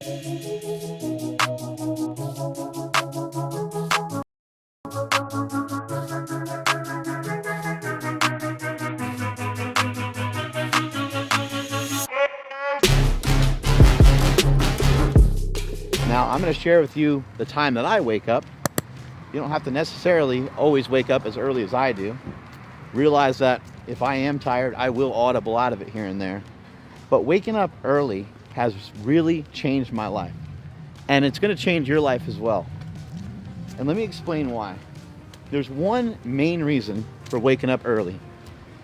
Now, I'm going to share with you the time that I wake up. You don't have to necessarily always wake up as early as I do. Realize that if I am tired, I will audible out of it here and there. But waking up early has really changed my life. And it's going to change your life as well. And let me explain why. There's one main reason for waking up early.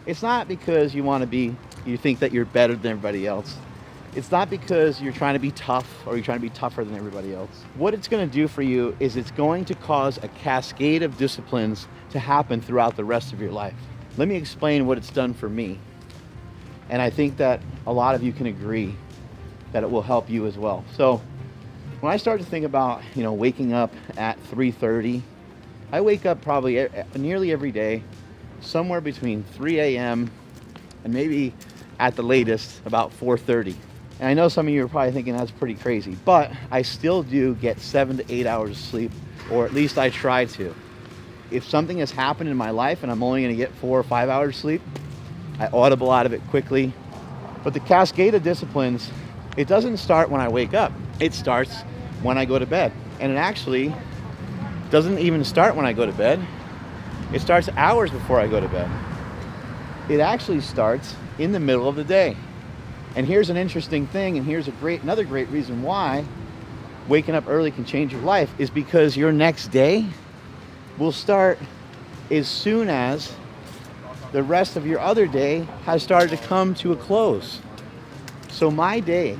It's not because you think that you're better than everybody else. It's not because you're trying to be tough or you're trying to be tougher than everybody else. What it's going to do for you is it's going to cause a cascade of disciplines to happen throughout the rest of your life. Let me explain what it's done for me. And I think that a lot of you can agree that it will help you as well. So when I start to think about, waking up at 3:30, I wake up probably nearly every day, somewhere between 3 a.m. and maybe at the latest about 4:30. And I know some of you are probably thinking that's pretty crazy, but I still do get 7 to 8 hours of sleep, or at least I try to. If something has happened in my life and I'm only going to get 4 or 5 hours sleep, I audible out of it quickly. But the cascade of disciplines, it doesn't start when I wake up. It starts when I go to bed. And it actually doesn't even start when I go to bed. It starts hours before I go to bed. It actually starts in the middle of the day. And here's an interesting thing, and here's another great reason why waking up early can change your life, is because your next day will start as soon as the rest of your other day has started to come to a close. So my day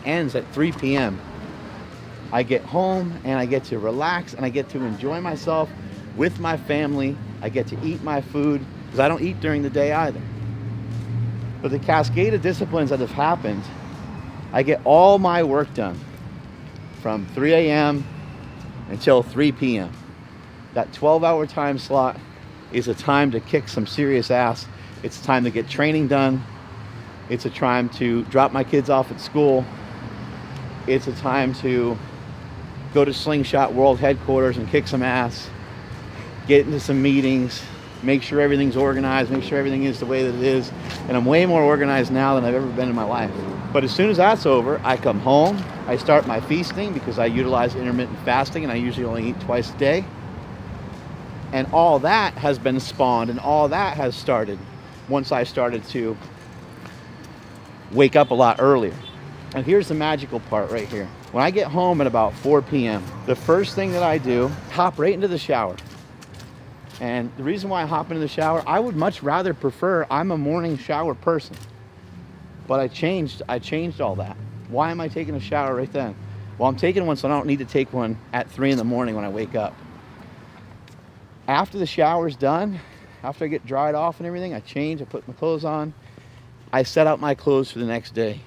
ends at 3 p.m. I get home and I get to relax and I get to enjoy myself with my family. I get to eat my food because I don't eat during the day either. But the cascade of disciplines that have happened, I get all my work done from 3 a.m. until 3 p.m. That 12-hour time slot is a time to kick some serious ass. It's time to get training done. It's a time to drop my kids off at school. It's a time to go to Slingshot World headquarters and kick some ass, get into some meetings, make sure everything's organized, make sure everything is the way that it is. And I'm way more organized now than I've ever been in my life. But as soon as that's over, I come home, I start my feasting because I utilize intermittent fasting and I usually only eat twice a day. And all that has been spawned and all that has started once I started to wake up a lot earlier. And here's the magical part right here. When I get home at about 4 p.m., the first thing that I do, hop right into the shower. And the reason why I hop into the shower, I would much rather prefer, I'm a morning shower person. But I changed all that. Why am I taking a shower right then? Well, I'm taking one so I don't need to take one at 3 in the morning when I wake up. After the shower's done, after I get dried off and everything, I change, I put my clothes on. I set out my clothes for the next day.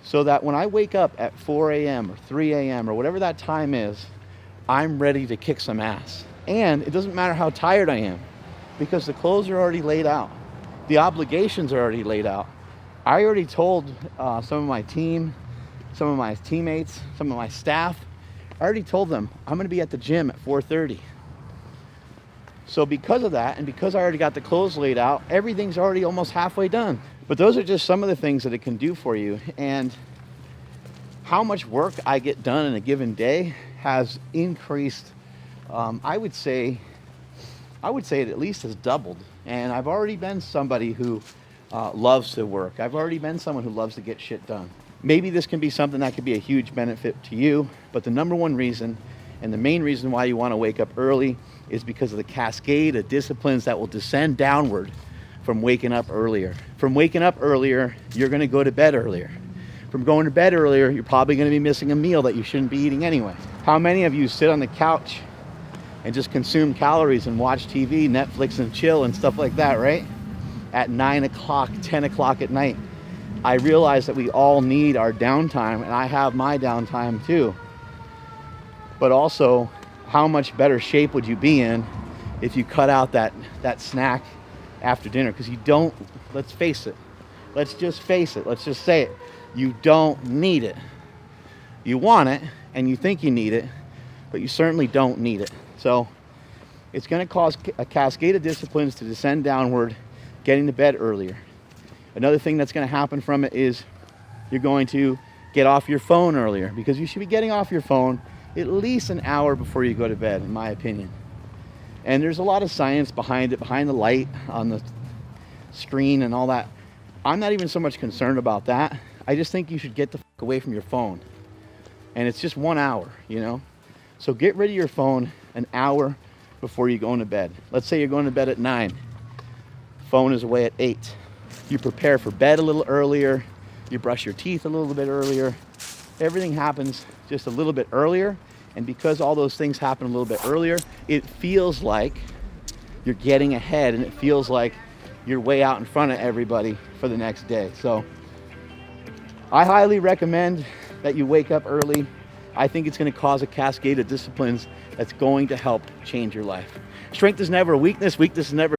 So that when I wake up at 4 a.m. or 3 a.m. or whatever that time is, I'm ready to kick some ass. And it doesn't matter how tired I am because the clothes are already laid out. The obligations are already laid out. I already told some of my team, some of my teammates, some of my staff, I already told them I'm gonna be at the gym at 4:30. So because of that, and because I already got the clothes laid out, everything's already almost halfway done. But those are just some of the things that it can do for you. And how much work I get done in a given day has increased. I would say it at least has doubled. And I've already been somebody who loves to work. I've already been someone who loves to get shit done. Maybe this can be something that could be a huge benefit to you, but the number one reason and the main reason why you want to wake up early is because of the cascade of disciplines that will descend downward from waking up earlier. From waking up earlier, you're going to go to bed earlier. From going to bed earlier, you're probably going to be missing a meal that you shouldn't be eating anyway. How many of you sit on the couch and just consume calories and watch TV, Netflix and chill and stuff like that, right? At 9 o'clock, 10 o'clock at night. I realize that we all need our downtime, and I have my downtime too. But also, how much better shape would you be in if you cut out that snack after dinner? Because you don't, let's face it. Let's just face it. Let's just say it. You don't need it. You want it and you think you need it, but you certainly don't need it. So it's going to cause a cascade of disciplines to descend downward, getting to bed earlier. Another thing that's going to happen from it is you're going to get off your phone earlier, because you should be getting off your phone at least an hour before you go to bed, in my opinion. And there's a lot of science behind it, behind the light on the screen and all that. I'm not even so much concerned about that. I just think you should get the fuck away from your phone. And it's just 1 hour, you know? So get rid of your phone an hour before you go into bed. Let's say you're going to bed at 9. Phone is away at 8. You prepare for bed a little earlier. You brush your teeth a little bit earlier. Everything happens just a little bit earlier. And because all those things happen a little bit earlier, it feels like you're getting ahead, and it feels like you're way out in front of everybody for the next day. So I highly recommend that you wake up early. I think it's going to cause a cascade of disciplines that's going to help change your life. Strength is never a weakness. Weakness is never